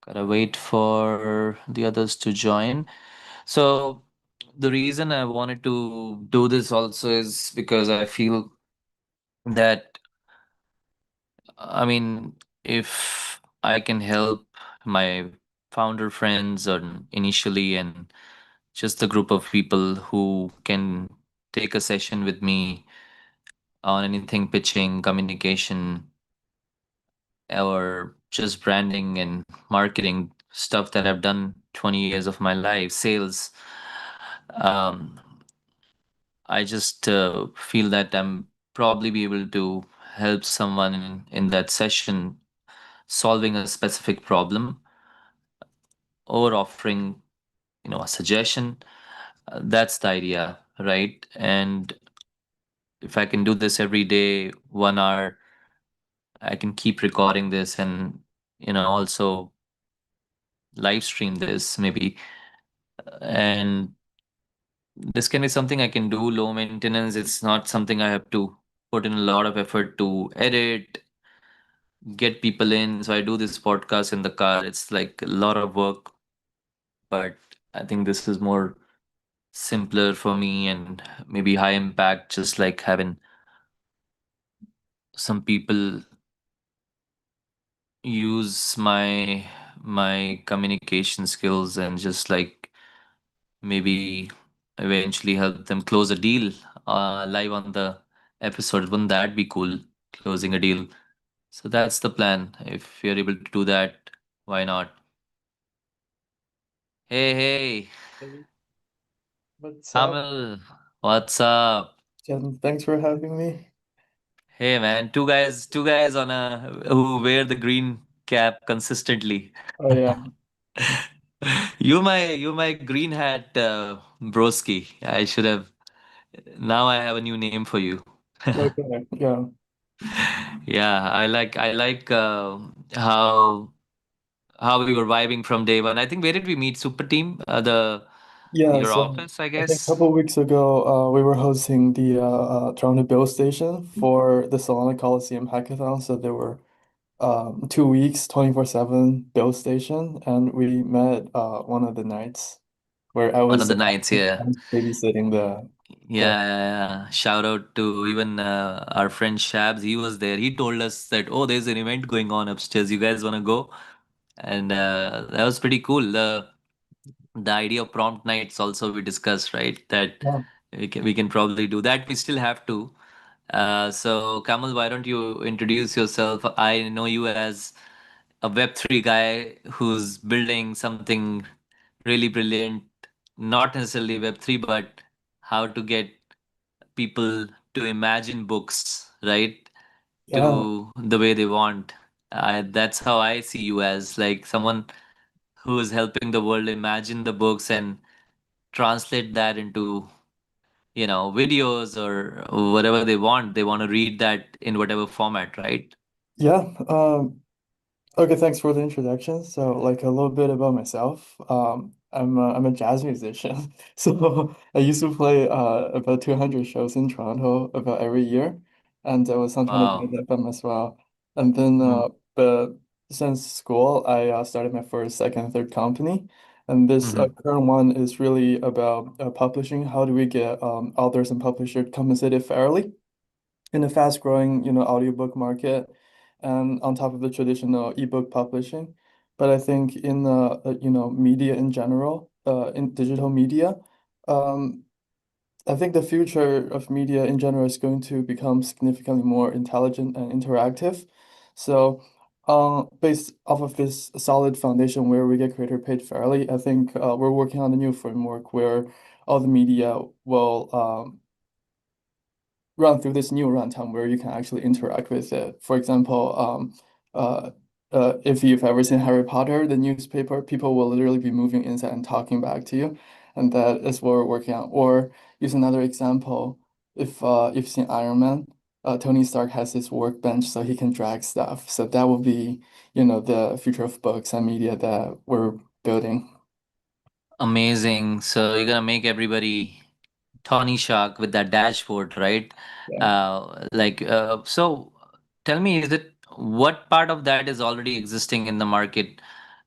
Gotta wait for the others to join. So, the reason I wanted to do this also is because I feel that, I mean, if I can help my founder friends or initially and just a group of people who can take a session with me on anything pitching, communication, or just branding and marketing stuff that I've done 20 years of my life, sales. Um, I just feel that I'm probably be able to help someone in that session solving a specific problem or offering, a suggestion. That's the idea, right? And if I can do this every day, 1 hour, I can keep recording this and also live stream this maybe. And this can be something I can do low maintenance. It's not something I have to put in a lot of effort to edit, get people in. So I do this podcast in the car. It's like a lot of work, but I think this is more simpler for me and maybe high impact, just like having some people use my communication skills and just like maybe eventually help them close a deal live on the episode. Wouldn't that be cool? Closing a deal. So that's the plan. If you're able to do that, why not? Hey, hey, Hey, what's up, Kamil, what's up? Chetan? Thanks for having me. Hey, man, two guys on a who wear the green cap consistently. Oh yeah, You my green hat broski. I should have. Now I have a new name for you. okay, yeah, Yeah, I like how we were vibing from day one. I think where did we meet? Super Team, the yeah. your So office, I I think a guess. couple of weeks ago, we were hosting the Toronto Bill Station for the Solana Coliseum hackathon. So there were 2 weeks, 24/7 Bill Station, and we met one of the nights where I One of was the nights, yeah. babysitting the Yeah, yeah, yeah. Shout out to even our friend Shabs. He was there. He told us that, oh, there's an event going on upstairs. You guys want to go? And that was pretty cool. The idea of prompt nights also we discussed, right? That yeah. we can probably do that. We still have to. So Kamal, why don't you introduce yourself? I know you as a Web3 guy who's building something really brilliant. Not necessarily Web3, but how to get people to imagine books, right? Yeah. To the way they want. That's how I see you as like someone who is helping the world imagine the books and translate that into, videos or whatever they want. They want to read that in whatever format, right? Yeah. Okay, thanks for the introduction. So, like a little bit about myself. I'm a jazz musician. So I used to play about 200 shows in Toronto about every year, and I was on Toronto Jazz Wow. FM as well. And then, but since school, I started my first, second, third company, and this Mm-hmm. current one is really about publishing. How do we get authors and publishers compensated fairly in a fast-growing, audiobook market, and on top of the traditional ebook publishing. But I think in media in general, in digital media, um, I think the future of media in general is going to become significantly more intelligent and interactive. So, based off of this solid foundation where we get creator paid fairly, I think we're working on a new framework where all the media will run through this new runtime where you can actually interact with it. For example, if you've ever seen Harry Potter, the newspaper, people will literally be moving inside and talking back to you, and that is what we're working on. Or use another example, if you've seen Iron Man, Tony Stark has his workbench so he can drag stuff. So that will be, the future of books and media that we're building. Amazing. So you're gonna make everybody Tony Shark with that dashboard, right? Yeah. So tell me, is it what part of that is already existing in the market?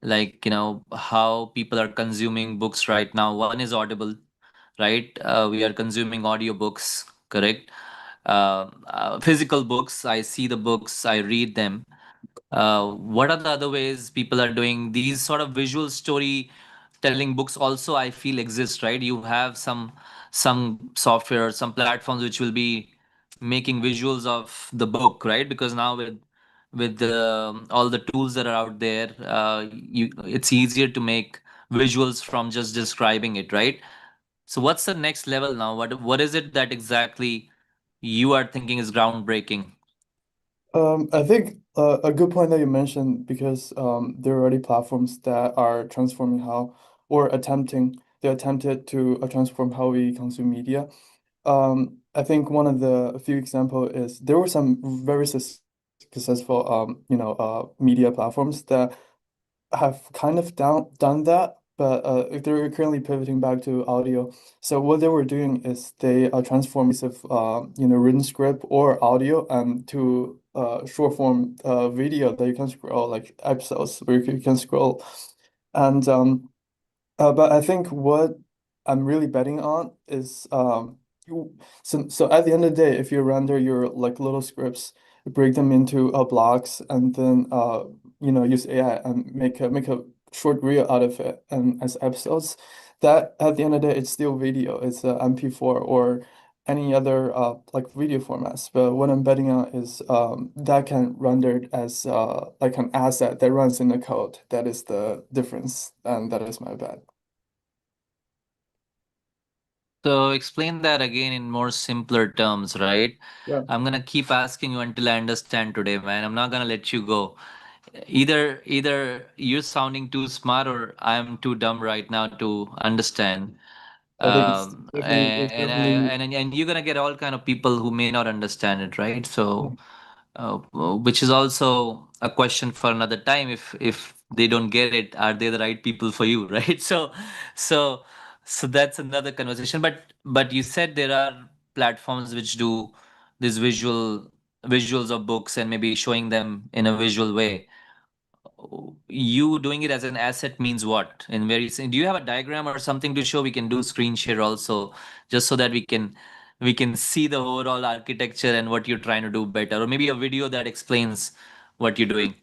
like how people are consuming books right now. One is Audible, right? We are consuming audiobooks, correct? Physical books, I see the books, I read them. What are the other ways people are doing these sort of visual story telling books? Also, I feel exist, right? You have some software, some platforms which will be making visuals of the book, right? Because now with all the tools that are out there, it's easier to make visuals from just describing it, right? So what's the next level now? What is it that exactly you are thinking is groundbreaking? I think a good point that you mentioned because there are already platforms that are transforming how or they attempted to transform how we consume media. I think one of the few example is there were some very successful media platforms that have kind of done that, but they're currently pivoting back to audio. So what they were doing is they transform piece of written script or audio to short form video that you can scroll like episodes where you can scroll, and but I think what I'm really betting on is so at the end of the day, if you render your like little scripts, break them into blocks, and then use AI and make a short reel out of it and as episodes, that at the end of the day it's still video. It's a MP4 or any other like video formats. But what I'm betting on is that can rendered as like an asset that runs in the code. That is the difference, and that is my bet. So explain that again in more simpler terms, right? Yeah, I'm gonna keep asking you until I understand today, man. I'm not gonna let you go. Either you're sounding too smart or I'm too dumb right now to understand. I think it's definitely And you're gonna get all kind of people who may not understand it, right? So which is also a question for another time. If they don't get it, are they the right people for you? Right? So so that's another conversation. But you said there are platforms which do these visuals of books and maybe showing them in a visual way. You doing it as an asset means what? In very do you have a diagram or something to show? We can do screen share also, just so that we can see the overall architecture and what you're trying to do better, or maybe a video that explains what you're doing.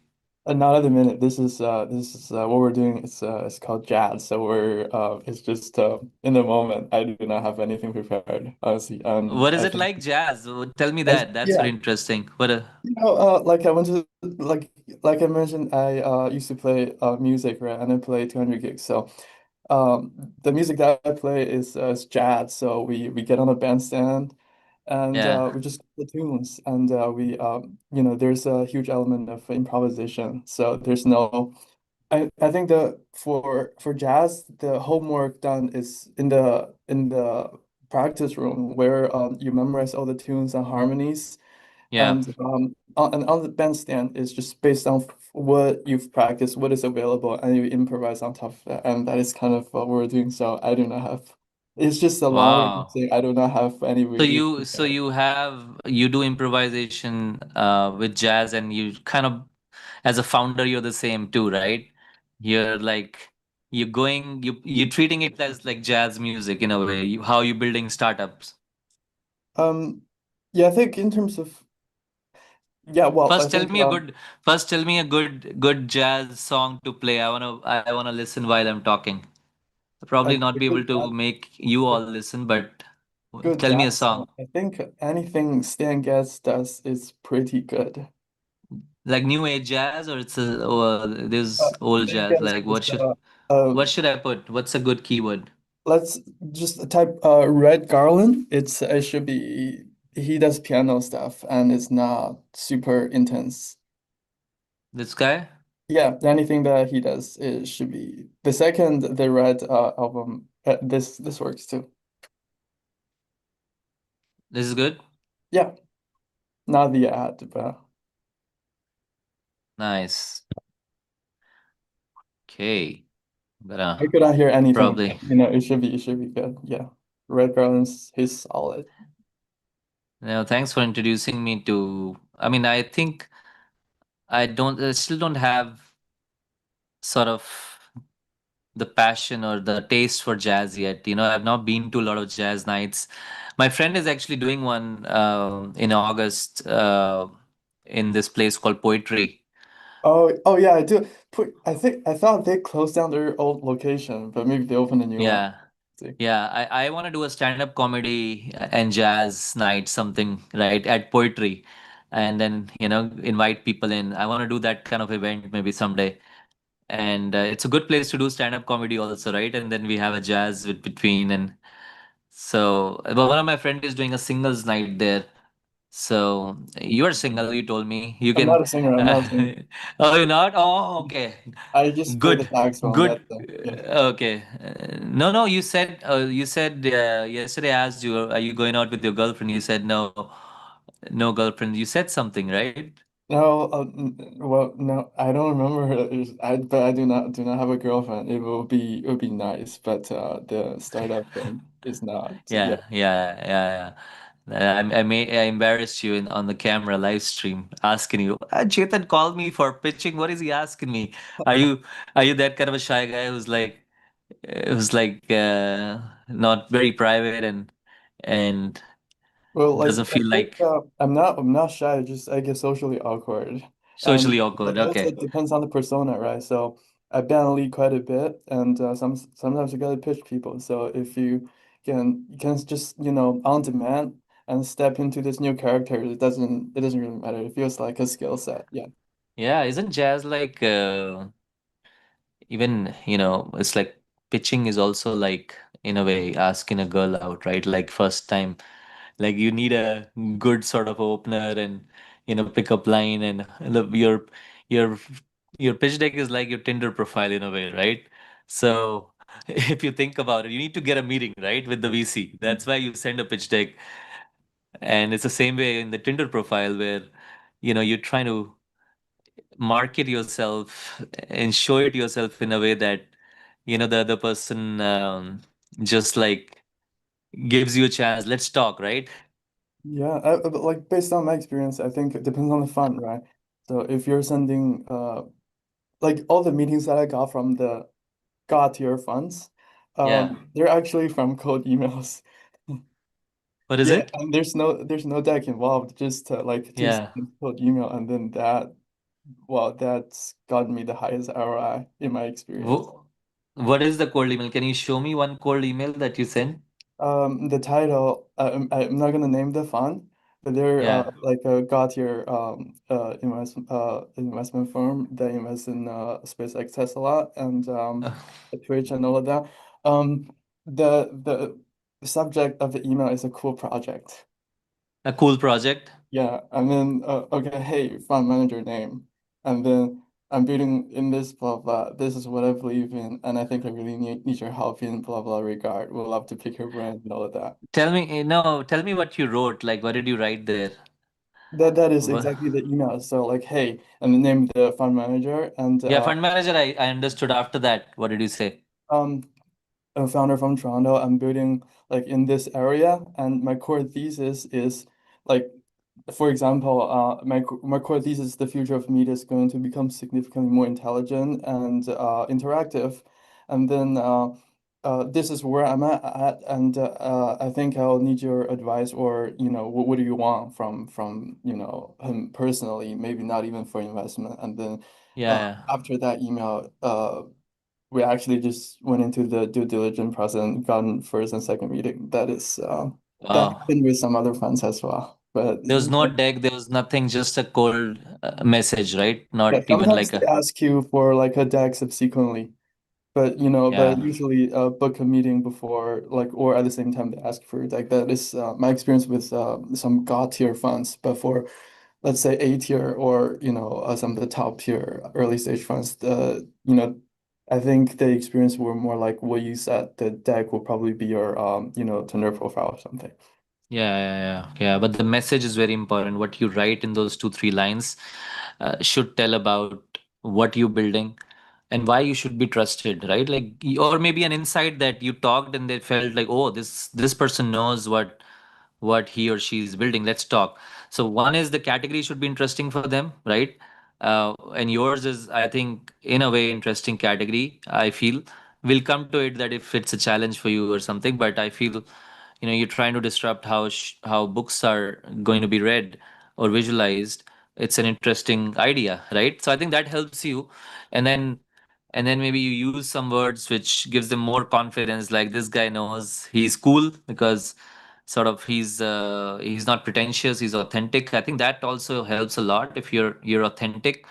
not at the minute. This is what we're doing. It's called jazz. So we're it's just in the moment. I do not have anything prepared, honestly. And What is I it think like, jazz? Tell me as that. That's yeah, very interesting. What a like I went to like I mentioned, I used to play music, right? And I play 200 gigs. So the music that I play is jazz. So we get on a bandstand and yeah. we just play the tunes and we there's a huge element of improvisation. So there's no I think the for jazz the homework done is in the practice room where you memorize all the tunes and harmonies Yeah. and on the bandstand is just based on what you've practiced, what is available, and you improvise on top of that. And that is kind of what we're doing. So I do not have, it's just a long way of Wow. saying I do not have any So really you prepared. you do improvisation with jazz, and you kind of, as a founder, you're the same too, right? You're like you're treating it as like jazz music in a way. How you building startups. Um, yeah, I think in terms of, yeah, well, I First tell think me a good first tell me a good jazz song to play. I wanna listen while I'm talking. I'll probably not a be able good to make you a all listen, but good tell me a jazz song. song. I think anything Stan Getz does is pretty good. Like new age jazz, or or this old Stan jazz. Getz Like is what should I put? What's a good keyword? let's just type Red Garland. It should be he does piano stuff and it's not super intense. This guy? Yeah, anything that he does it should be the second the Red album. This works too. This is good? Yeah, not the ad, but Nice. Okay. I Gonna could not hear anything. probably. It should be good. Yeah, Red Garland's he's solid. Thanks for introducing me to. I mean, I think I still don't have. sort of the passion or the taste for jazz yet. I've not been to a lot of jazz nights. My friend is actually doing one in August in this place called Poetry. Oh yeah, I do. I thought they closed down their old location, but maybe they opened a new one. Yeah. See. Yeah, I want to do a stand-up comedy and jazz night, something, right, at Poetry. And then, invite people in. I want to do that kind of event maybe someday. And it's a good place to do stand-up comedy also, right? And then we have a jazz with between. And so, but one of my friend is doing a singles night there. So you're single, you told me. You I'm not can. a singer. I'm not a singer. Oh, you're not? Oh, okay. I just play the Good. saxophone. Good. That's it. Yeah. Okay. No, no. You said yesterday I asked you, are you going out with your girlfriend? You said no, no girlfriend. You said something, right? No, well, no, I don't remember. But I do not have a girlfriend. It would be nice, but the startup thing is not. Yeah. Yeah, yeah, yeah, yeah. I embarrassed you on the camera live stream asking you. Chetan called me for pitching. What is he asking me? Are you are you that kind of a shy guy who's like not very private and Well, like doesn't I feel think like I'm not shy. Just I get socially awkward, and socially awkward? it also Okay. depends on the persona, right? So I ban and lead quite a bit, and sometimes you gotta pitch people. So if you can just on demand and step into this new character, it doesn't really matter. It feels like a skill set. Yeah. Yeah, isn't jazz like even it's like pitching is also like in a way asking a girl out, right? Like first time, like you need a good sort of opener and pickup line and your your pitch deck is like your Tinder profile in a way, right? So if you think about it, you need to get a meeting, right, with the VC. That's why you send a pitch deck. And it's the same way in the Tinder profile where you're trying to market yourself and show it yourself in a way that the other person just like gives you a chance. Let's talk, right? Yeah, but like based on my experience, I think it depends on the fund, right? So if you're sending like all the meetings that I got from the God tier funds, Yeah. they're actually from cold emails. What is Yeah, it? and there's no deck involved, just like two Yeah. seconds cold email, and then that's gotten me the highest ROI in my experience. Wh- what is the cold email? Can you show me one cold email that you sent? The title, I'm not gonna name the fund, but they're Yeah. like a God tier investment firm that invests in SpaceX, Tesla, and Uh, Twitch and all of that. Um, the subject of the email is a cool project. a cool project. Yeah, and then okay, hey, fund manager name, and then I'm building in this blah blah. This is what I believe in, and I think I really need your help in blah blah regard. Would love to pick your brain and all of that. Tell me what you wrote. Like, what did you write there? That is Wha- exactly the email. So like, hey, and the name of the fund manager and Yeah, fund manager. I understood after that. What did you say? um a founder from Toronto. I'm building like in this area, and my core thesis is like, for example, my core thesis, the future of media is going to become significantly more intelligent and interactive, and then this is where I'm at, and I think I'll need your advice, or what do you want from him personally, maybe not even for investment, and then Yeah, yeah. after that email, we actually just went into the due diligence process and gotten first and second meeting. That Wow. happened with some other funds as well. But There was no deck. There was nothing. Just a cold message, right? yeah, Not even sometimes like they a. ask you for like a deck subsequently, but Yeah. usually book a meeting before, like, or at the same time they ask for a deck. That is my experience with some God tier funds. But for let's say A tier, or some of the top tier early stage funds, I think the experience were more like what you said. The deck will probably be your Tinder profile or something. Yeah, yeah, yeah, yeah. But the message is very important. What you write in those two, three lines should tell about what you're building and why you should be trusted, right? Like, or maybe an insight that you talked and they felt like, oh, this person knows what he or she is building. Let's talk. So one is the category should be interesting for them, right? And yours is, I think, in a way, interesting category. I feel we'll come to it that if it's a challenge for you or something, but I feel, you're trying to disrupt how books are going to be read or visualized. It's an interesting idea, right? So I think that helps you, and then maybe you use some words which gives them more confidence, like this guy knows he's cool because sort of he's not pretentious, he's authentic. I think that also helps a lot if you're authentic.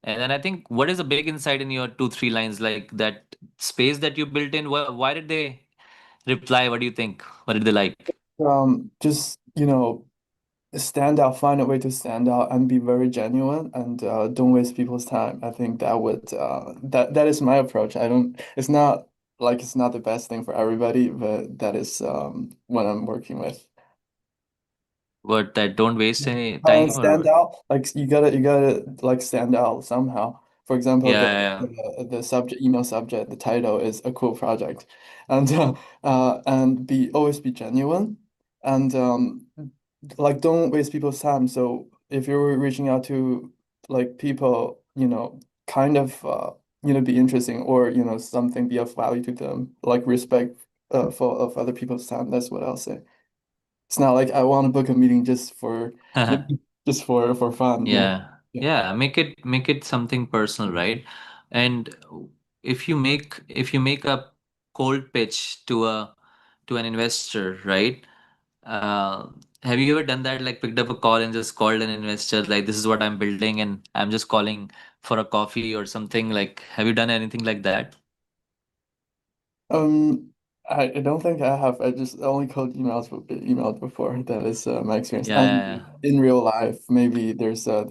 And then I think, what is a big insight in your 2 3 lines, like that space that you built in? Why did they reply? What do you think? What did they like? Just, stand out, find a way to stand out and be very genuine and don't waste people's time. I think that would that is my approach. I don't it's not like it's not the best thing for everybody, but that is what I'm working with. What, that don't waste Yeah. any And time, stand or? out, like you gotta like stand out somehow. For example, Yeah, yeah, the subject, email subject, the title is a cool project, and be always be genuine, and like don't waste people's time. So if you're reaching out to like people, kind of be interesting or something be of value to them, like respect for of other people's time. That's what I'll say. It's not like I want to book a meeting just for you yeah. know, just for fun, Yeah, Yeah. yeah, make it something personal, right? And if you make a cold pitch to an investor, right? Uh, have you ever done that? Like picked up a call and just called an investor, like this is what I'm building, and I'm just calling for a coffee or something. Like, have you done anything like that? Um, I don't think I have. I just only called emailed before. That is my experience. Yeah, And yeah, in real life, maybe there's a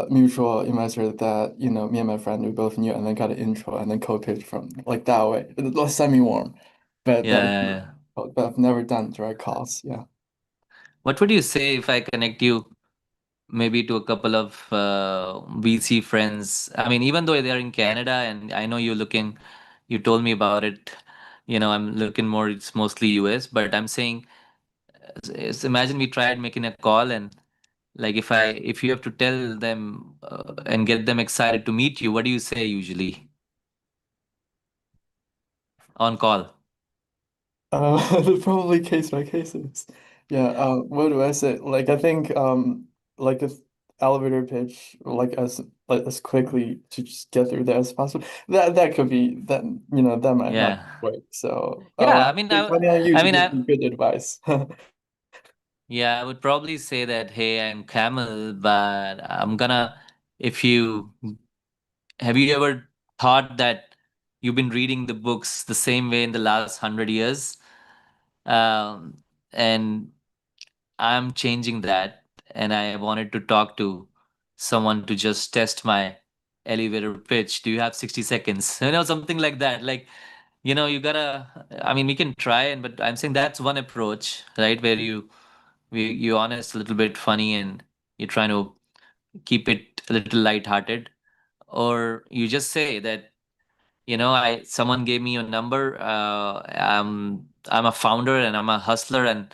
mutual investor that me and my friend we both knew, and then got an intro and then co-pitch from like that way. It's semi-warm, but yeah, that yeah, yeah. but I've never done direct calls. Yeah. What would you say if I connect you maybe to a couple of VC friends? I mean, even though they're in Canada, and I know you told me about it. I'm looking more, it's mostly US, but I'm saying, imagine we tried making a call, and like if you have to tell them and get them excited to meet you, what do you say usually on call? Probably case by cases. Yeah. What do I say? Like I think like if elevator pitch like as quickly to just get through there as possible. That could be that that might not Yeah. work. So Yeah, I mean, depending on you I to mean, give me good advice. yeah, I would probably say that, hey, I'm Kamil, but if you have you ever thought that you've been reading the books the same way in the last 100 years? Um, and I'm changing that, and I wanted to talk to someone to just test my elevator pitch. Do you have 60 seconds? Something like that. Like, you gotta, I mean, we can try, but I'm saying that's one approach, right? Where you honest, a little bit funny, and you're trying to keep it a little lighthearted. Or you just say that, I someone gave me your number. I'm a founder and I'm a hustler, and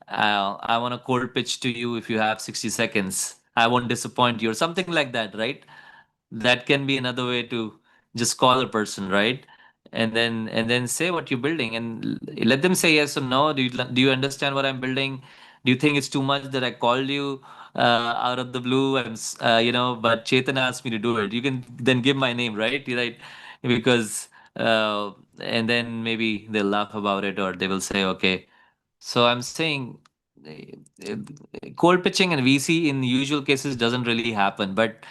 I want to cold pitch to you if you have 60 seconds. I won't disappoint you, or something like that, right? That can be another way to just call a person, right? And then say what you're building, and let them say yes or no. Do you understand what I'm building? Do you think it's too much that I called you out of the blue? But Chetan asked me to do it. You can then give my name, right? You're right, because and then maybe they'll laugh about it, or they will say okay. So I'm saying, eh, eh, cold pitching and VC in usual cases doesn't really happen, but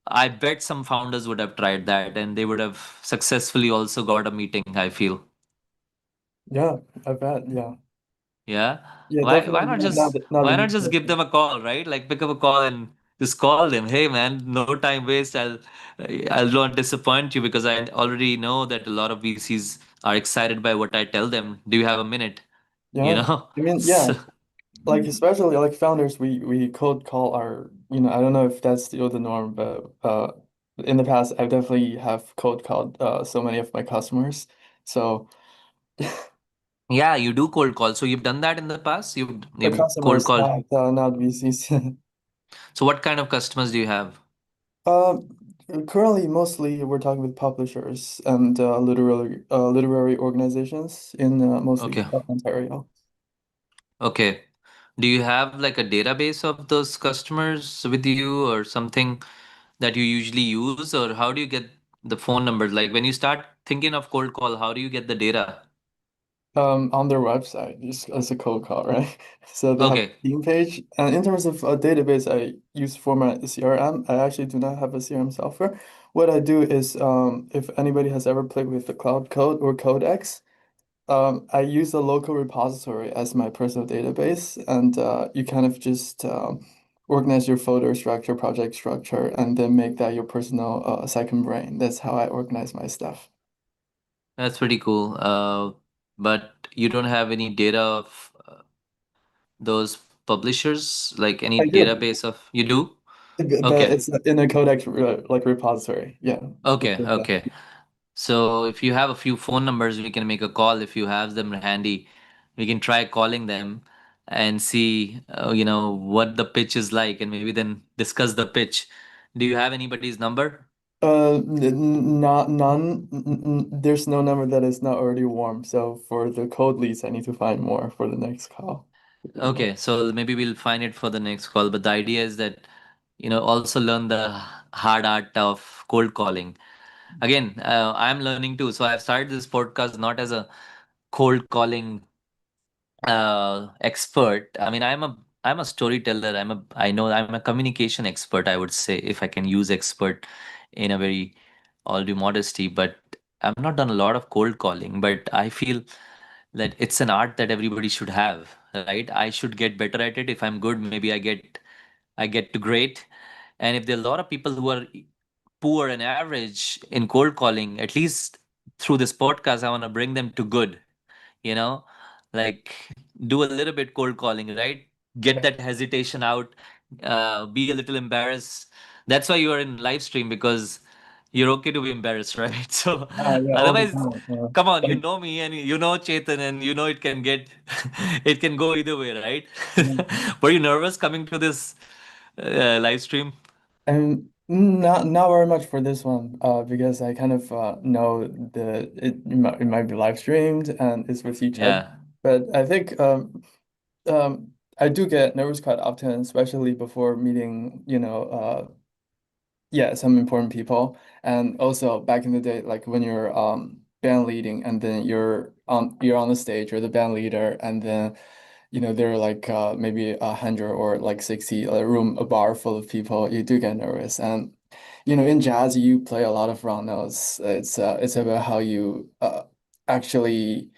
I bet some founders would have tried that, and they would have successfully also got a meeting, I feel. Yeah, I bet. Yeah. Yeah. Yeah, Why why definitely not not just not the why not usual just give them approach. a call, right? Like pick up a call and just call them. Hey man, no time waste. I'll not disappoint you, because I already know that a lot of VCs are excited by what I tell them. Do you have a minute? You Yeah. know? I mean, yeah, So, like especially like founders, we cold call our, I don't know if that's still the norm, but in the past I've definitely have cold called so many of my customers. So yeah, you do cold call. So you've done that in the past? You've the you've cold customers, called. not VCs. So what kind of customers do you have? Um, Currently, mostly we're talking with publishers and literary organizations in mostly Okay. Ontario. Okay. Do you have like a database of those customers with you or something that you usually use, or how do you get the phone numbers? Like when you start thinking of cold call, how do you get the data? On their website, just as a cold call, right? So they have Okay. a team page. And in terms of a database, I use for my CRM. I actually do not have a CRM software. What I do is, if anybody has ever played with the Cloud Code or Codex, I use a local repository as my personal database, and you kind of just organize your folder structure, project structure, and then make that your personal second brain. That's how I organize my stuff. That's pretty cool. But you don't have any data of those publishers, like any I do, database of you do? but Okay. it's in a Codex like repository. Yeah. Okay. Okay. So if you have a few phone numbers, we can make a call. If you have them handy, we can try calling them and see, what the pitch is like, and maybe then discuss the pitch. Do you have anybody's number? Not none. There's no number that is not already warm. So for the code leads, I need to find more for the next call. Okay, so maybe we'll find it for the next call. But the idea is that, also learn the hard art of cold calling. Again, I'm learning too. So I've started this podcast not as a cold calling expert. I mean, I'm a storyteller. I know I'm a communication expert, I would say, if I can use expert in a very all due modesty. But I've not done a lot of cold calling, but I feel that it's an art that everybody should have, right? I should get better at it. If I'm good, maybe I get to great. And if there are a lot of people who are poor and average in cold calling, at least through this podcast, I want to bring them to good, you know, like do a little bit cold calling, right? Get that hesitation out, be a little embarrassed. That's why you are in live stream, because you're okay to be embarrassed, right? So Yeah, all the otherwise, time. come on, you Like, know me and you know Chetan, and you know it can get, it can go either way, right? Were you nervous coming to this live stream? and not very much for this one, because I kind of know it might be live streamed and it's with each other. Yeah. But I think I do get nervous quite often, especially before meeting, yeah, some important people. And also back in the day, like when you're band leading and then you're on the stage, you're the band leader, and then there are like maybe 100 or like 60 a bar full of people, you do get nervous. And in jazz you play a lot of round notes. It's about how you actually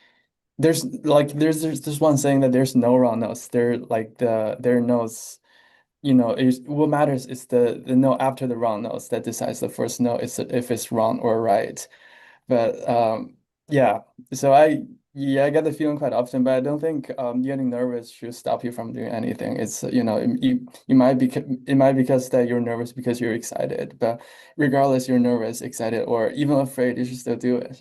there's one saying that there's no round notes. They're like their notes, what matters is the note after the round notes that decides the first note is if it's wrong or right. But yeah, so I get the feeling quite often, but I don't think getting nervous should stop you from doing anything. It's you might be it might be because that you're nervous because you're excited, but regardless, you're nervous, excited, or even afraid, you should still do it.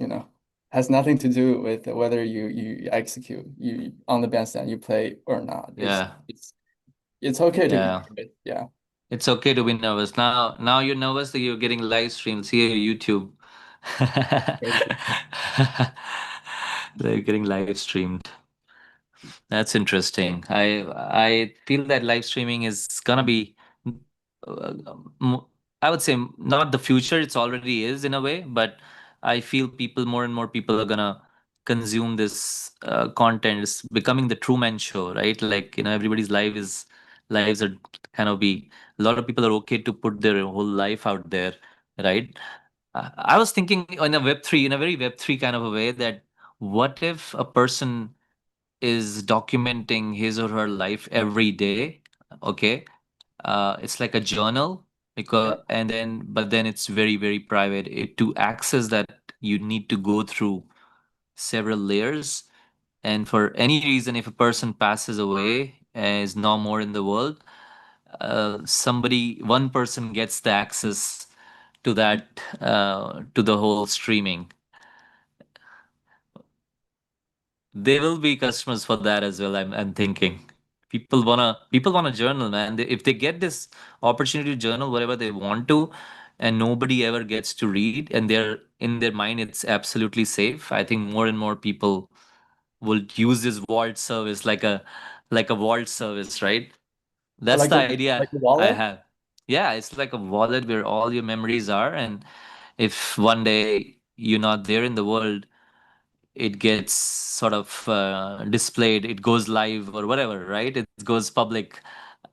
Has nothing to do with whether you execute you on the bandstand you play or not. Yeah. It's okay to be Yeah. nervous. Yeah. It's okay to be nervous. Now you're nervous that you're getting live streamed. See your YouTube. Crazy. They're getting live streamed. That's interesting. I feel that live streaming is gonna be, uh, m- I would say not the future. It's already is in a way, but I feel more and more people are gonna consume this content. It's becoming the Truman Show, right? Like everybody's lives are kind of be. A lot of people are okay to put their whole life out there, right? I was thinking in a very Web3 kind of a way, that what if a person is documenting his or her life every day. Okay, it's like a journal, Yeah. because and then but then it's very very private. To access that, you need to go through several layers, and for any reason, if a person passes away and is no more in the world, one person gets the access to that, to the whole streaming. There will be customers for that as well, I'm thinking. People wanna journal, man. If they get this opportunity to journal whatever they want to, and nobody ever gets to read, and they're in their mind it's absolutely safe, I think more and more people will use this vault service like a vault service, right? That's Like the like idea a I wallet? have. Yeah, it's like a wallet where all your memories are, and if one day you're not there in the world, it gets sort of displayed, it goes live or whatever, right? It goes public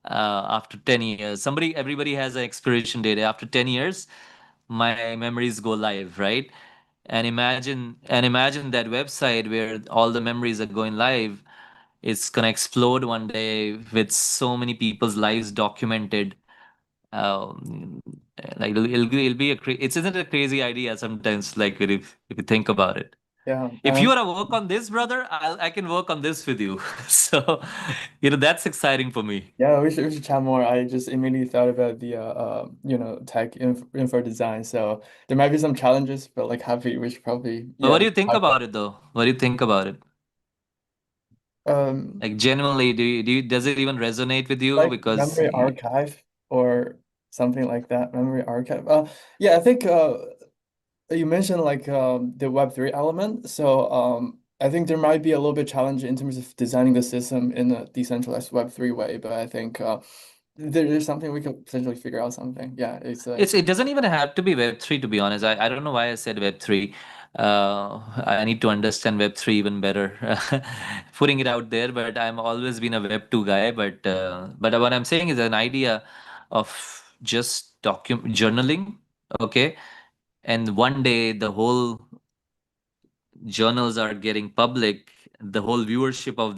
after 10 years. Everybody has an expiration date. After 10 years, my memories go live, right? And imagine that website where all the memories are going live. It's gonna explode one day with so many people's lives documented. Um, like it'll be it's isn't a crazy idea sometimes, like if you think about it. Yeah. If you wanna work on this, brother, I can work on this with you. So, that's exciting for me. Yeah, we should chat more. I just immediately thought about the tech info design. So there might be some challenges, but like happy we should probably But what do yeah you think talk about. about it, though? What do you think about it? Um Like, genuinely, does it even resonate with you? like Because memory archive or something like that. Memory archive. Yeah, I think you mentioned like the Web3 element. So I think there might be a little bit challenge in terms of designing the system in a decentralized Web3 way, but I think there's something we could potentially figure out something. Yeah, it doesn't even have to be Web3, to be honest. I don't know why I said Web3. I need to understand Web3 even better. Putting it out there, but I'm always been a Web2 guy. But what I'm saying is an idea of just journaling, okay? And one day the whole journals are getting public, the whole viewership of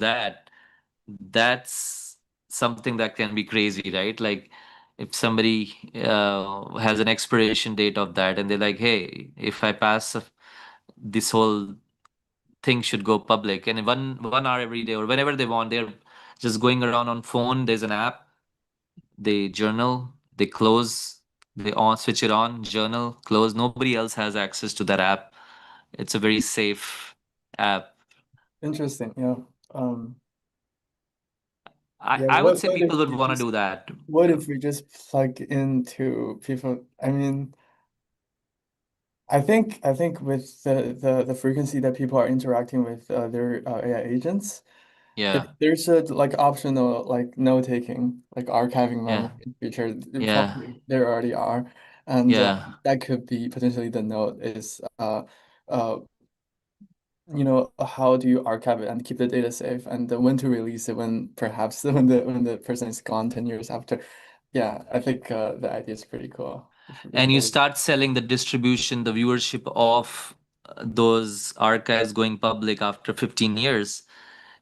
that's something that can be crazy, right? Like if somebody has an expiration date of that, and they're like, hey, if I pass, this whole thing should go public, and in 1 hour every day or whenever they want, they're just going around on phone. There's an app, they journal, they close, they on switch it on, journal, close. Nobody else has access to that app. It's a very safe app. interesting. Yeah. Um, I, yeah, I would say what if people would we want to just do that. what if we just plug into people? I mean, I think with the frequency that people are interacting with their AI agents, if Yeah, there's a like optional like note taking, like archiving yeah, memory feature, yeah, probably there already are, and yeah. that could be potentially the note is uh how do you archive it and keep the data safe, and when to release it when perhaps when the person is gone 10 years after. Yeah, I think the idea is pretty cool. We should And you probably start selling the distribution, the viewership of those archives going public after 15 years.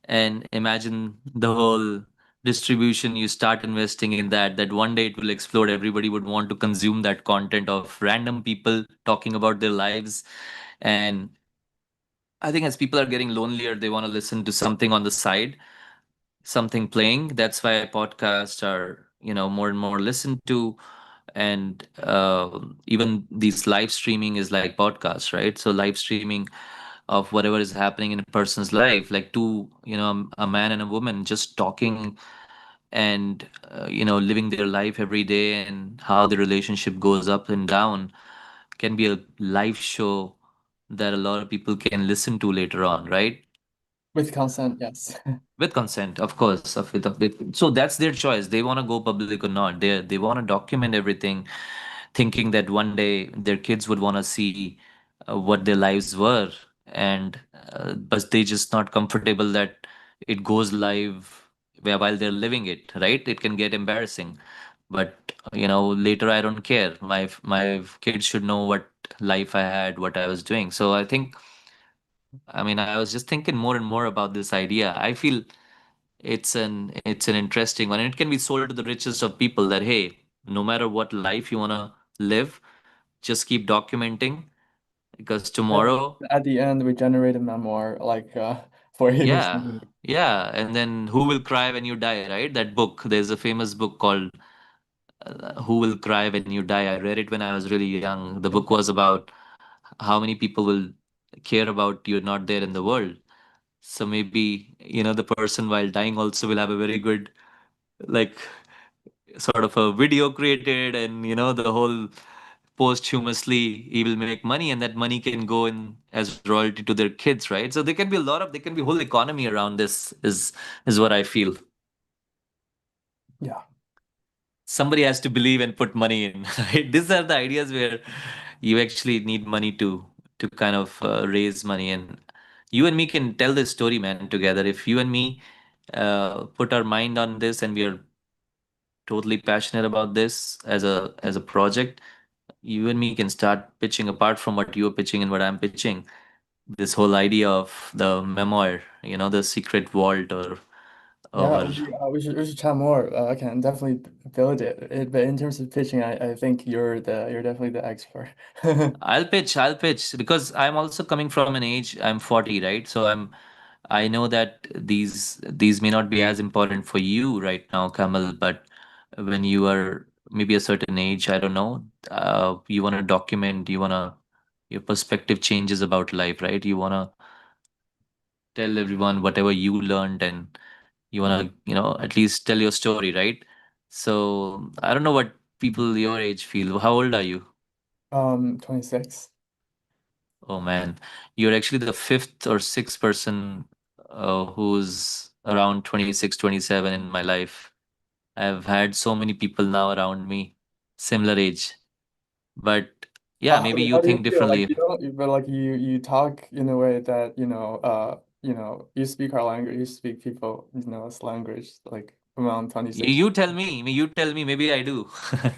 And imagine the whole distribution. You start investing in that one day it will explode. Everybody would want to consume that content of random people talking about their lives. And I think as people are getting lonelier, they want to listen to something on the side, something playing. That's why podcasts are, more and more listened to. And even these live streaming is like podcasts, right? So live streaming of whatever is happening in a person's life, like two, a man and a woman just talking, and living their life every day, and how the relationship goes up and down, can be a live show that a lot of people can listen to later on, right? with consent, yes. With consent, of course. So that's their choice. They want to go public or not. They want to document everything, thinking that one day their kids would want to see what their lives were, and but they just not comfortable that it goes live while they're living it. Right? It can get embarrassing, but later I don't care. My kids should know what life I had, what I was doing. So I think, I mean, I was just thinking more and more about this idea. I feel it's an interesting one, and it can be sold to the richest of people that, hey, no matter what life you want to live, just keep documenting, because Yeah. tomorrow, At the end, we generate a memoir like for you or yeah, something. yeah. And then who will cry when you die, right? That book, there's a famous book called Who Will Cry When You Die. I read it when I was really young. The book was about how many people will care about you're not there in the world. So maybe, the person while dying also will have a very good, like, sort of a video created, and the whole posthumously he will make money, and that money can go in as royalty to their kids, right? So there can be whole economy around this, is what I feel. Yeah. Somebody has to believe and put money in, right? These are the ideas where you actually need money to kind of raise money. And you and me can tell this story, man, together. If you and me put our mind on this, and we are totally passionate about this as a project, you and me can start pitching, apart from what you're pitching and what I'm pitching, this whole idea of the memoir, the secret vault, Yeah, or we should chat more. I can definitely build it. But in terms of pitching, I think you're definitely the expert. I'll pitch because I'm also coming from an age. I'm 40, right? So I know that these may not be as important for you right now, Kamal, but when you are maybe a certain age, I don't know, you want to document, your perspective changes about life, right? You want to tell everyone whatever you learned, and you want to, at least tell your story, right? So I don't know what people your age feel. How old are you? 26. Oh man, you're actually the fifth or sixth person who's around 26, 27 in my life. I've had so many people now around me, similar age. But yeah, maybe you How do you think feel? Like differently. you don't, but like you talk in a way that, you speak our language, you speak people's language, like around You, 26. you tell me, you tell me, maybe I do.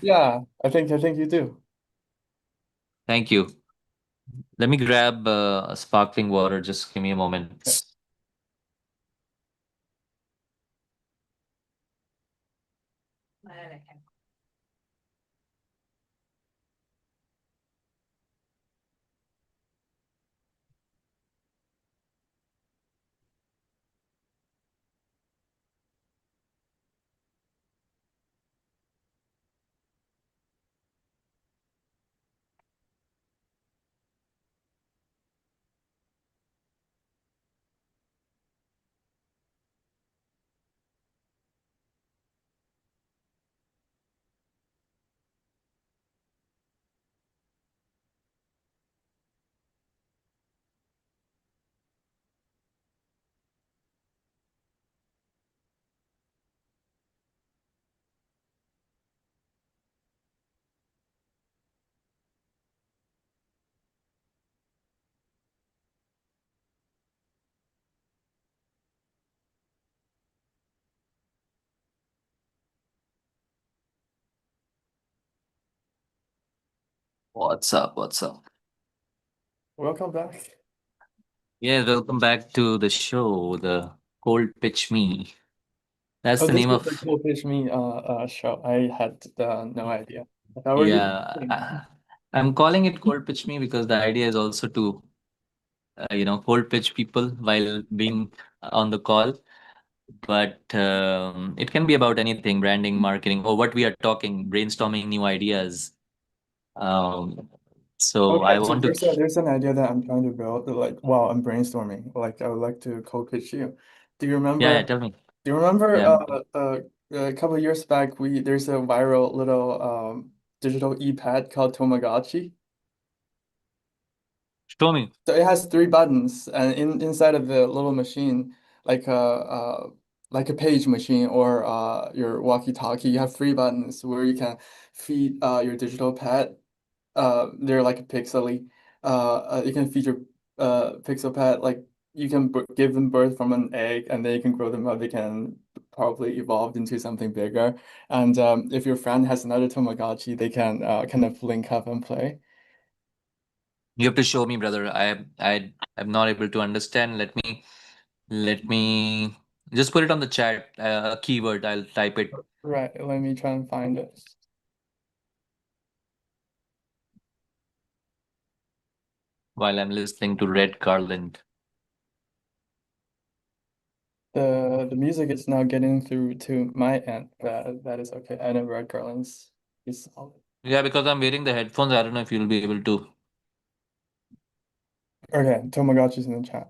Yeah, I think you do. Thank you. Let me grab a sparkling water. Just give me a Yeah. moment. What's up? What's up? Welcome back. Yeah, welcome back to the show, the Cold Pitch Me. That's Oh, the this name was the of, Cool Fish Me show. I had no idea. I thought we're just yeah. I'm calling it Cold Pitch Me because the idea is also to, cold pitch people while being on the call. But it can be about anything, branding, marketing, or what we are talking, brainstorming new ideas. Um, so Okay, I so want to, there's an idea that I'm trying to build, like while I'm brainstorming. Like I would like to co-pitch you. Do you yeah, remember? yeah, tell me. Do you remember? Yeah, A couple of years back, we there's a viral little digital e-pad called Tamagotchi. show me. So it has three buttons, and inside of the little machine, like a page machine or your walkie-talkie, you have three buttons where you can feed your digital pet. They're like pixely. You can feed your pixel pet, like you can b give them birth from an egg, and then you can grow them up. They can probably evolve into something bigger. And if your friend has another Tamagotchi, they can kind of link up and play. You have to show me, brother. I'm not able to understand. Let me just put it on the chat. A keyword. I'll type it Right, let me try and find it. while I'm listening to Red Garland. The music is now getting through to my end. That is okay. I know Red Garland's is solid. Yeah, because I'm wearing the headphones. I don't know if you'll be able to. Okay, Tamagotchi's in the chat.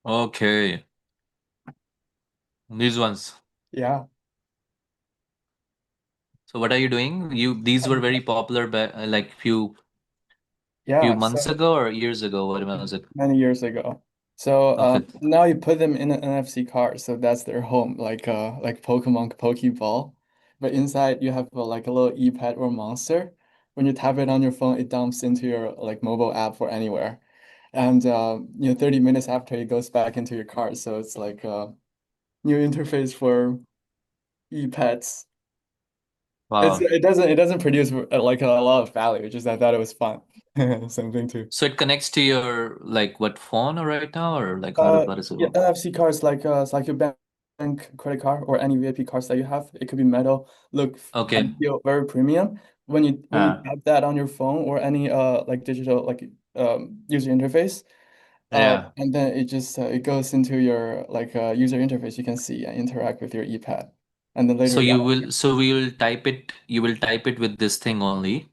Okay, these ones. Yeah. So what are you doing? You these were Um, very popular like few yeah, months so ago or years ago. What was it? many years ago. So Okay. now you put them in an NFC card, so that's their home, like Pokemon Pokeball. But inside you have like a little e-pad or monster. When you tap it on your phone, it dumps into your like mobile app for anywhere. And 30 minutes after it goes back into your card. So it's like a new interface for e-pads. Wow. It doesn't produce like a lot of value, just I thought it was fun. Something to. So it connects to your like what phone right now or like how does it Yeah, work? NFC cards like it's like your bank credit card or any VIP cards that you have. It could be metal, look Okay. and feel very premium. When you Uh, tap that on your phone or any like digital like user interface, yeah. and then it goes into your like user interface. You can see and interact with your e-pad, and then So later that. we will type it, you will type it with this thing only,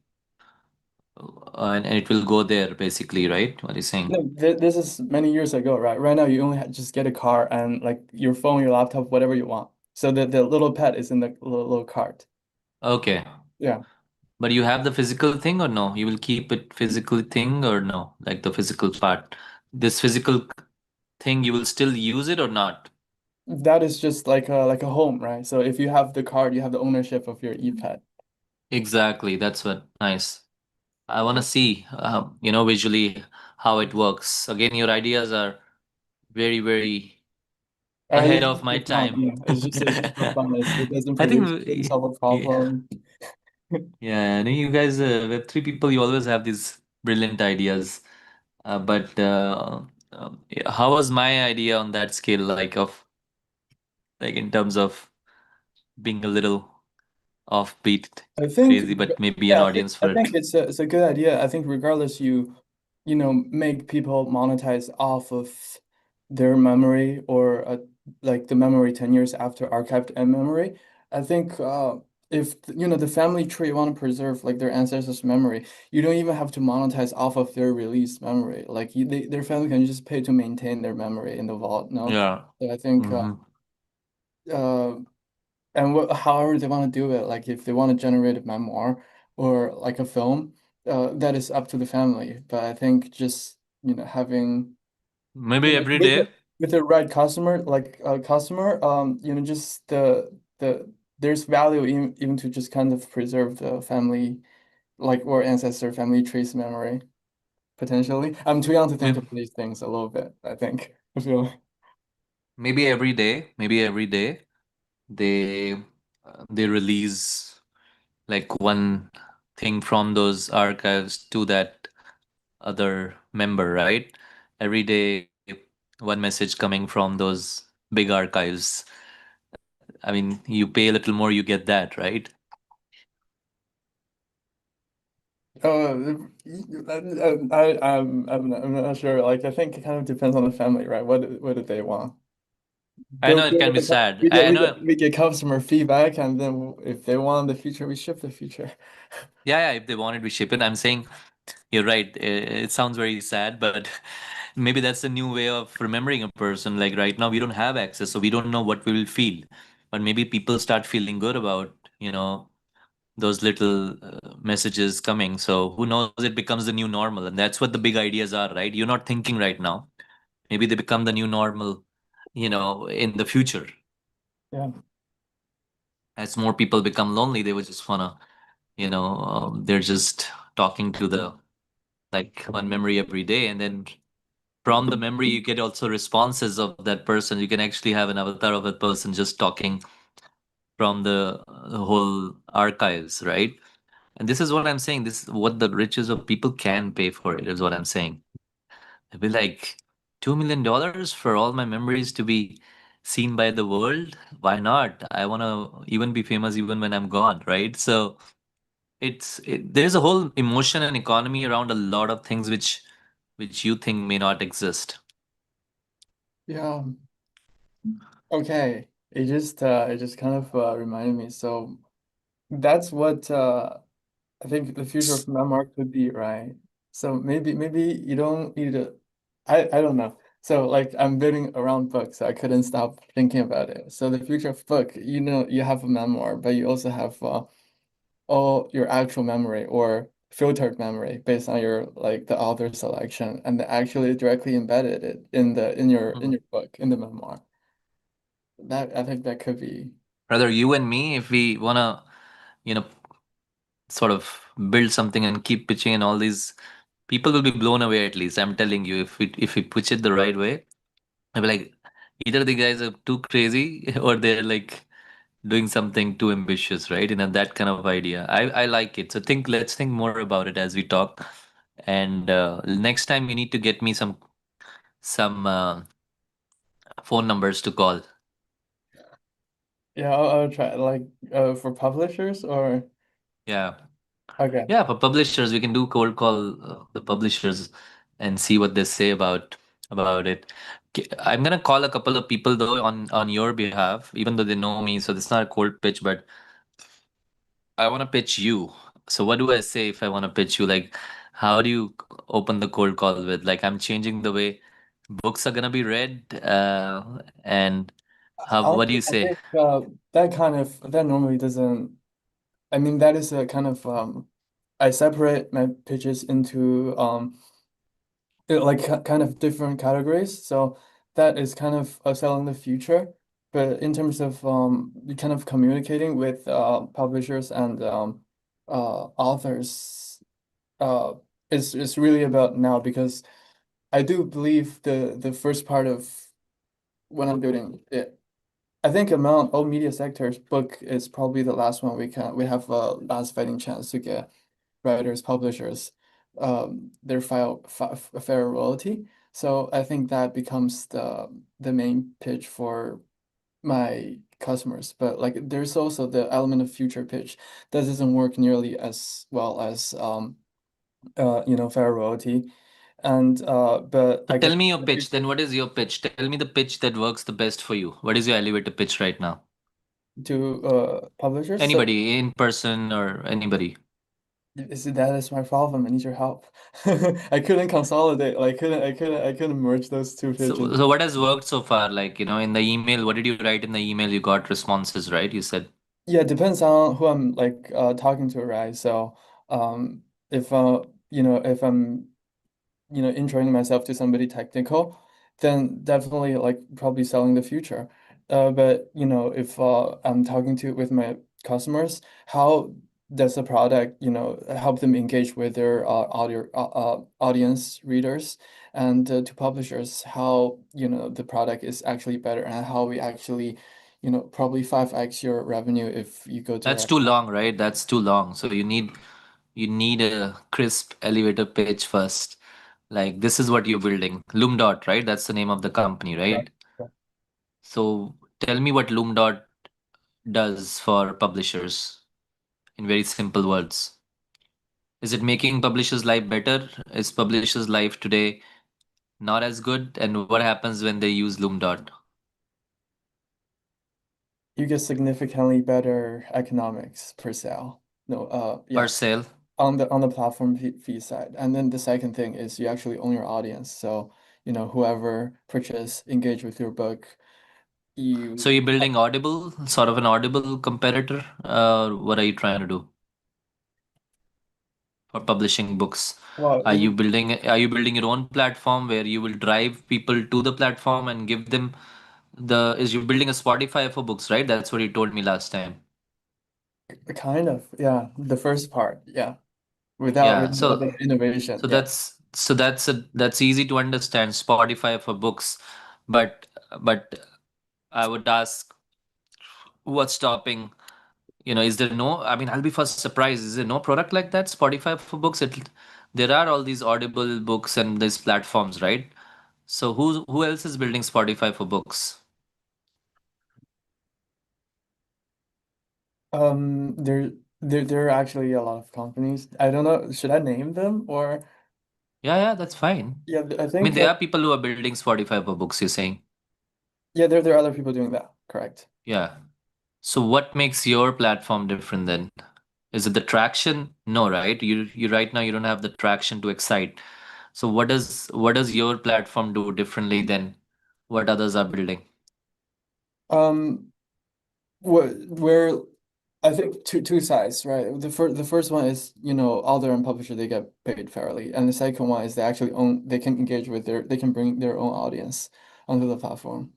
and it will go there basically, right? What are you saying? No, this is many years ago, right? Right now, you only just get a car and like your phone, your laptop, whatever you want. So the little pad is in the little cart. Okay. Yeah, But you have the physical thing or no? You will keep it physical thing or no? Like the physical part. This physical thing, you will still use it or not? that is just like a home, right? So if you have the card, you have the ownership of your e-pad. Exactly. That's what nice. I want to see, visually how it works. Again, your ideas are very, very ahead It's of just my for fun. time. Yeah, it's just for fun. It doesn't I produce, think, doesn't solve a yeah, problem. yeah. I know you guys, Web3 people, you always have these brilliant ideas. But yeah, how was my idea on that scale, like in terms of being a little offbeat, I think, crazy, but maybe an yeah, audience I for it? think it's a good idea. I think regardless, make people monetize off of their memory or like the memory 10 years after archived in memory. I think if the family tree you want to preserve like their ancestors' memory, you don't even have to monetize off of their released memory. Like their family can just pay to maintain their memory in the vault. No, Yeah. so I think Hmm. uh, and however they want to do it, like if they want to generate a memoir or like a film, that is up to the family. But I think just having Maybe every with day. the right customer, like a customer, just the there's value even to just kind of preserve the family like or ancestor family tree's memory potentially. I'm too young to think Maybe, of these things a little bit, I think. I feel. maybe every day. Maybe every day they they release like one thing from those archives to that other member, right? Every day, one message coming from those big archives. I mean, you pay a little more, you get that, right? I'm not sure. Like, I think it kind of depends on the family, right? What do they want? I They'll know it deal can with be the sad. we get I we get know. we get customer feedback, and then if they want the feature, we ship the feature. Yeah, yeah. If they wanted, we ship it. I'm saying you're right. It sounds very sad, but maybe that's a new way of remembering a person. Like right now, we don't have access, so we don't know what we will feel. But maybe people start feeling good about, those little messages coming. So who knows? It becomes the new normal, and that's what the big ideas are, right? You're not thinking right now. Maybe they become the new normal, in the future. Yeah. As more people become lonely, they would just wanna, they're just talking to the like one memory every day, and then from the memory you get also responses of that person. You can actually have an avatar of that person just talking from the whole archives, right? And this is what I'm saying. This is what the riches of people can pay for it, is what I'm saying. It'd be like $2 million for all my memories to be seen by the world. Why not? I want to even be famous even when I'm gone, right? So there's a whole emotion and economy around a lot of things which you think may not exist. Yeah. Okay. It just kind of reminded me. So that's what I think the future of memoir could be, right? So maybe you don't need to. I don't know. So like I'm building around books, so I couldn't stop thinking about it. So the future of book, you have a memoir, but you also have all your actual memory or filtered memory based on your like the author selection, and they actually directly embedded it in the in Mhm. your book in the memoir. That I think that could be Rather, you and me, if we wanna, you know, sort of build something and keep pitching, and all these people will be blown away. At least I'm telling you, if we pitch it the right way, I'll be like, either the guys are too crazy or they're like doing something too ambitious, right? That kind of idea. I like it. So let's think more about it as we talk. And next time you need to get me some phone numbers to call. yeah. I'll try like for publishers or Yeah. okay. Yeah, for publishers, we can do cold call the publishers and see what they say about it. I'm gonna call a couple of people though on your behalf, even though they know me, so it's not a cold pitch, but I want to pitch you. So what do I say if I want to pitch you? Like, how do you open the cold call with? Like, I'm changing the way books are gonna be read, and how? What do Honestly, you I say? think that normally doesn't. I mean, that is a kind of I separate my pitches into like kind of different categories. So that is kind of selling the future. But in terms of kind of communicating with publishers and authors, uh, it's really about now because I do believe the first part of when I'm building it. I think among all media sectors, book is probably the last one we have a last fighting chance to get writers, publishers, their fair royalty. So I think that becomes the main pitch for my customers. But like there's also the element of future pitch that doesn't work nearly as well as fair royalty. And but So I guess tell me your pitch. Then what is your pitch? Tell me the pitch that works the best for you. What is your elevator pitch right now? to publishers. So Anybody in person or anybody. that is my problem. I need your help. I couldn't consolidate. Like I couldn't merge those two pitches. So what has worked so far? Like, in the email, what did you write in the email? You got responses, right? You said. Yeah, it depends on who I'm like talking to, right? So if if I'm introing myself to somebody technical, then definitely like probably selling the future. But if I'm talking to with my customers, how does the product, help them engage with their audience readers, and to publishers, how the product is actually better, and how we actually, probably 5x your revenue if you go That's direct. too long, right? That's too long. So you need a crisp elevator pitch first. Like, this is what you're building. Loomdot, right? That's the name of the company, Right. right? Right. So tell me what Loomdot does for publishers in very simple words. Is it making publishers' life better? Is publishers' life today not as good? And what happens when they use Loomdot? You get significantly better economics per sale. No, Per yeah, sale? on the platform fee side. And then the second thing is you actually own your audience. So, whoever purchase engage with your book, So you you're building Audible, sort of an Audible competitor? What are you trying to do for publishing books? well, Are you building your own platform where you will drive people to the platform and give them is you building a Spotify for books, right? That's what you told me last time. kind of, yeah, the first part, yeah, Yeah, without so the innovation, so yeah. that's easy to understand, Spotify for books, but but I would ask, what's stopping? Is there no, I mean, I'll be first surprised. Is there no product like that, Spotify for books? There are all these Audible books and these platforms, right? So who else is building Spotify for books? There are actually a lot of companies. I don't know, should I name them or Yeah, yeah, that's fine. yeah, I I mean, think there are people who are building Spotify for books, you're saying. yeah, there are other people doing that, correct. Yeah. So what makes your platform different then? Is it the traction? No, right? You right now you don't have the traction to excite. So what does your platform do differently than what others are building? Um, where I think two sides, right? The first one is, author and publisher, they get paid fairly, and the second one is they can engage with they can bring their own audience onto the platform.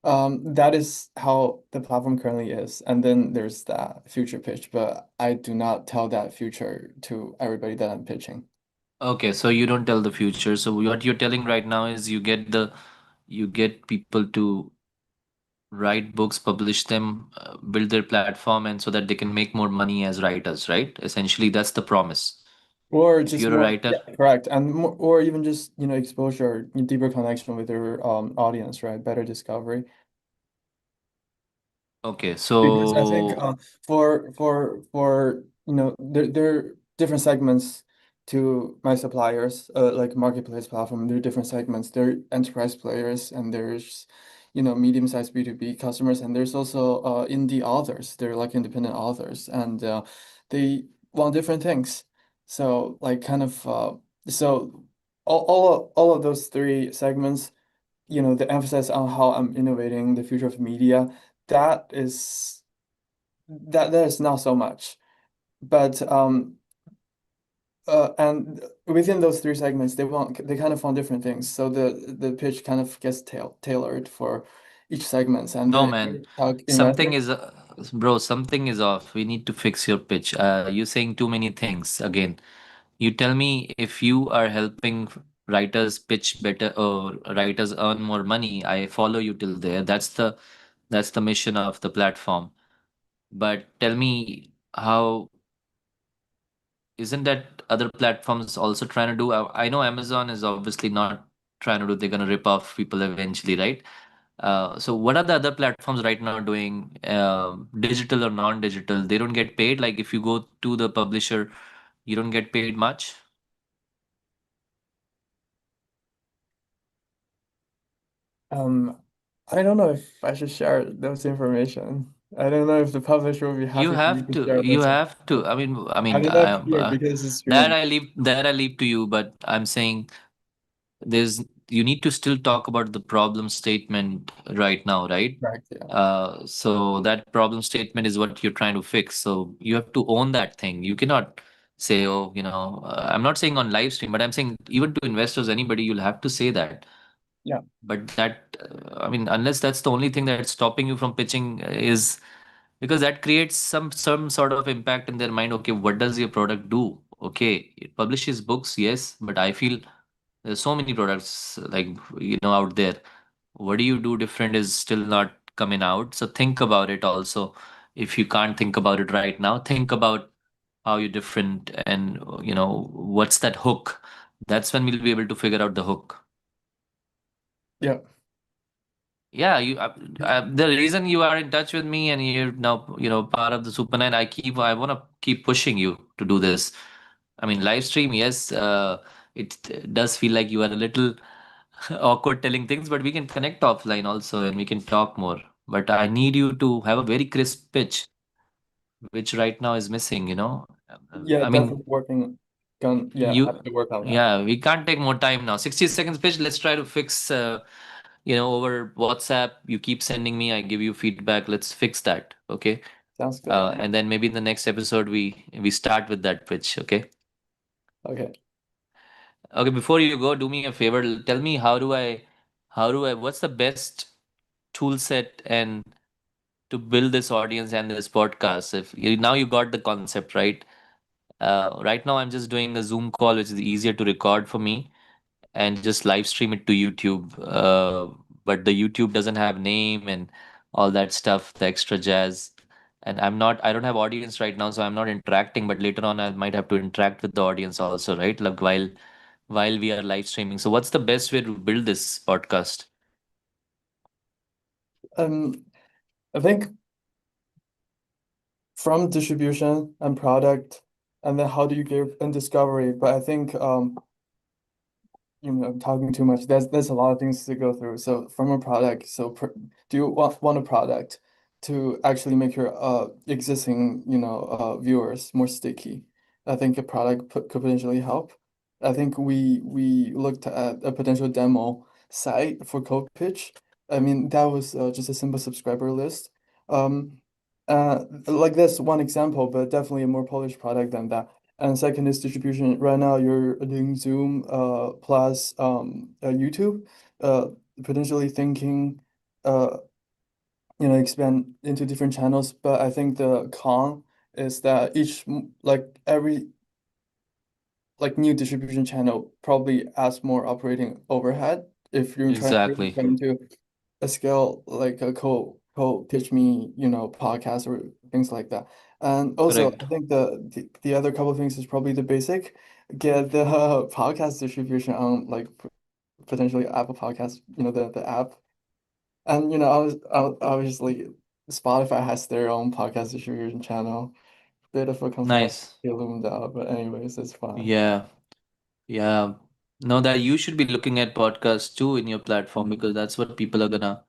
That is how the platform currently is, and then there's that future pitch, but I do not tell that future to everybody that I'm pitching. Okay, so you don't tell the future. So what you're telling right now is you get people to write books, publish them, build their platform, and so that they can make more money as writers, right? Essentially, that's the promise. Or If just you're a more, writer, yeah, correct, and more, or even just, exposure, deeper connection with your audience, right? Better discovery. okay, Because I think so for there are different segments to my suppliers, like marketplace platform. There are different segments. There are enterprise players, and there's medium-sized B2B customers, and there's also indie authors. They're like independent authors, and they want different things. So like kind of so all of those three segments, the emphasis on how I'm innovating the future of media, that is that is not so much. But and within those three segments, they kind of want different things. So the pitch kind of gets tailored for each segments. And no then if man, you talk something investors, is bro, something is off. We need to fix your pitch. You're saying too many things again. You tell me if you are helping writers pitch better or writers earn more money, I follow you till there. That's the mission of the platform. But tell me how isn't that other platforms also trying to do? I know Amazon is obviously not trying to do, they're gonna rip off people eventually, right? So what are the other platforms right now doing, digital or non-digital? They don't get paid. Like if you go to the publisher, you don't get paid much. um, I don't know if I should share those information. I don't know if the publisher will be You happy for me have to to. share You those have to. information. I I mean, don't know if here because it's that streaming. I leave to you. But I'm saying there's you need to still talk about the problem statement right now, right? Correct, yeah. So that problem statement is what you're trying to fix. So you have to own that thing. You cannot say, oh, I'm not saying on live stream, but I'm saying even to investors, anybody, you'll have to say that. Yeah. But that, I mean, unless that's the only thing that's stopping you from pitching is because that creates some sort of impact in their mind. Okay, what does your product do? Okay, it publishes books, yes, but I feel there's so many products like out there. What do you do different is still not coming out. So think about it also. If you can't think about it right now, think about how you're different and what's that hook. That's when we'll be able to figure out the hook. Yeah. Yeah, the reason you are in touch with me and you're now, part of the Super Nine, I want to keep pushing you to do this. I mean, live stream, yes, it does feel like you are a little awkward telling things, but we can connect offline also and we can talk more. But I need you to have a very crisp pitch, which right now is missing. Yeah, I mean, definitely yeah, have you, to work on that. yeah, we can't take more time now. 60 seconds pitch, let's try to fix, over WhatsApp. You keep sending me, I give you feedback. Let's fix that, okay? Sounds good. And then maybe in the next episode we start with that pitch, okay? Okay. Okay, before you go, do me a favor. Tell me what's the best tool set and to build this audience and this podcast? If you now you got the concept, right? Right now I'm just doing a Zoom call, which is easier to record for me and just live stream it to YouTube. But the YouTube doesn't have name and all that stuff, the extra jazz. And I don't have audience right now, so I'm not interacting. But later on, I might have to interact with the audience also, right? Like while we are live streaming. So what's the best way to build this podcast? Um, I think from distribution and product, and then how do you give and discovery. But I think I'm talking too much. There's a lot of things to go through. So from a product, do you want a product to actually make your existing viewers more sticky? I think a product could potentially help. I think we looked at a potential demo site for code pitch. I mean, that was just a simple subscriber list. Um, like that's one example, but definitely a more polished product than that. And second is distribution. Right now, you're doing Zoom plus YouTube, uh, potentially thinking expand into different channels. But I think the con is that like every new distribution channel probably adds more operating overhead if you're trying really Exactly. trying into a scale like a co teach me, podcast or things like that. And also Correct. I think the other couple of things is probably the basic, get the podcast distribution on like potentially Apple Podcast, the app. And obviously Spotify has their own podcast distribution channel. Bit of a complexity Nice. loomed out, but anyways, it's fine. Yeah. Yeah. No, that you should be looking at podcasts too in your platform because that's what people are gonna,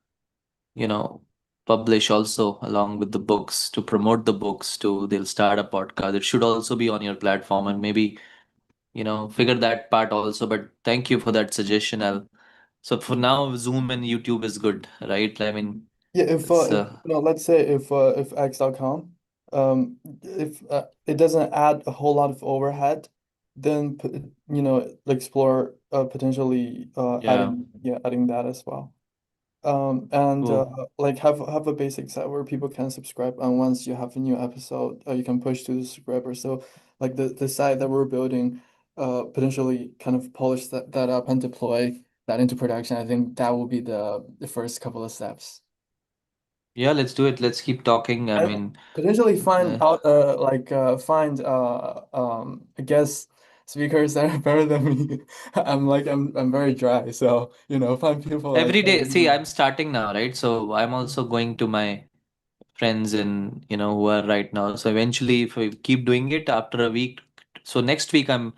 you know, publish also along with the books to promote the books to they'll start a podcast. It should also be on your platform and maybe, figure that part also. But thank you for that suggestion. So for now, Zoom and YouTube is good, right? I mean, Yeah, it's if let's say if X.com, if it doesn't add a whole lot of overhead, then explore potentially yeah, adding that as well. And cool. like have a basic site where people can subscribe, and once you have a new episode, you can push to the subscriber. So like the site that we're building, potentially kind of polish that up and deploy that into production. I think that will be the first couple of steps. Yeah, let's do it. Let's keep talking. I And mean, potentially find uh, out find I guess speakers that are better than me. I'm very dry, so find people like every better day. than See, me. I'm starting now, right? So I'm also going to my friends in who are right now, so eventually if we keep doing it after a week, so next week I'm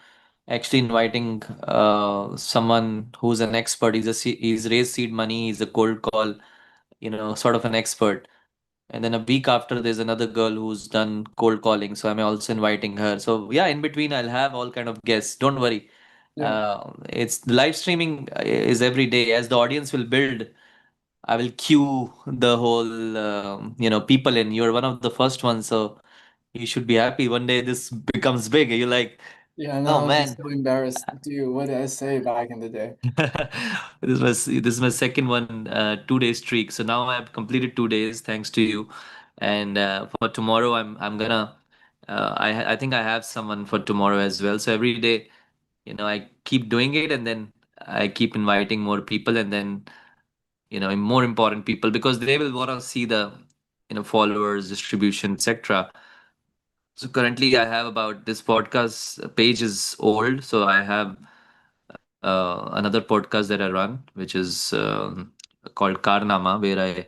actually inviting someone who's an expert. He's raised seed money, he's a cold call, sort of an expert. And then a week after there's another girl who's done cold calling, so I'm also inviting her. So yeah, in between I'll have all kind of guests, don't worry. Yeah. It's the live streaming is every day. As the audience will build, I will queue the whole, people in. You're one of the first ones, so you should be happy. One day this becomes big. You're like, Yeah, oh now I'm just man, so embarrassed. Dude, what did I say back in the day? this is my second one, 2 day streak. So now I've completed 2 days thanks to you. And for tomorrow, I'm gonna. I think I have someone for tomorrow as well. So every day, I keep doing it, and then I keep inviting more people, and then more important people because they will want to see the followers distribution, etc. So currently I have about this podcast page is old, so I have another podcast that I run which is called Karnama, where I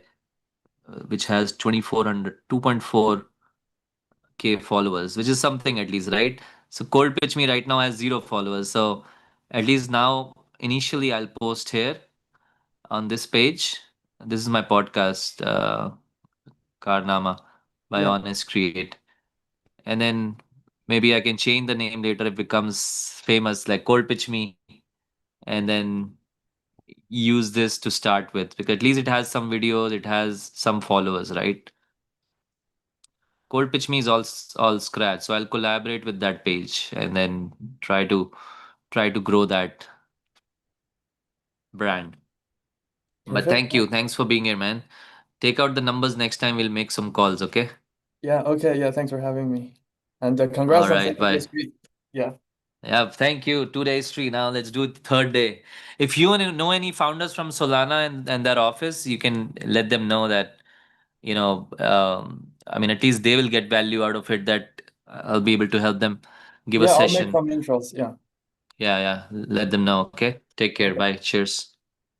which has 2400 2.4K followers, which is something at least, right? So cold pitch me right now has 0 followers, so at least now initially I'll post here on this page. This is my podcast, Karnama by Yeah. Honest Create. And then maybe I can change the name later if it becomes famous, like Cold Pitch Me, and then use this to start with because at least it has some videos, it has some followers, right? Cold Pitch Me is all scratch, so I'll collaborate with that page and then try to grow that brand. But Perfect. thanks for being here, man. Take out the numbers next time. We'll make some calls, okay? Yeah, okay. Yeah, thanks for having me. And All congrats on right, setting bye. this week. Yeah. Yeah, thank you. 2 days free. Now let's do the third day. If you know any founders from Solana and their office, you can let them know that, I mean, at least they will get value out of it that I'll be able to help them give a Yeah, I'll make session. some intros. Yeah. Yeah, yeah. Let them know. Okay. Take care. Okay. Bye. Cheers.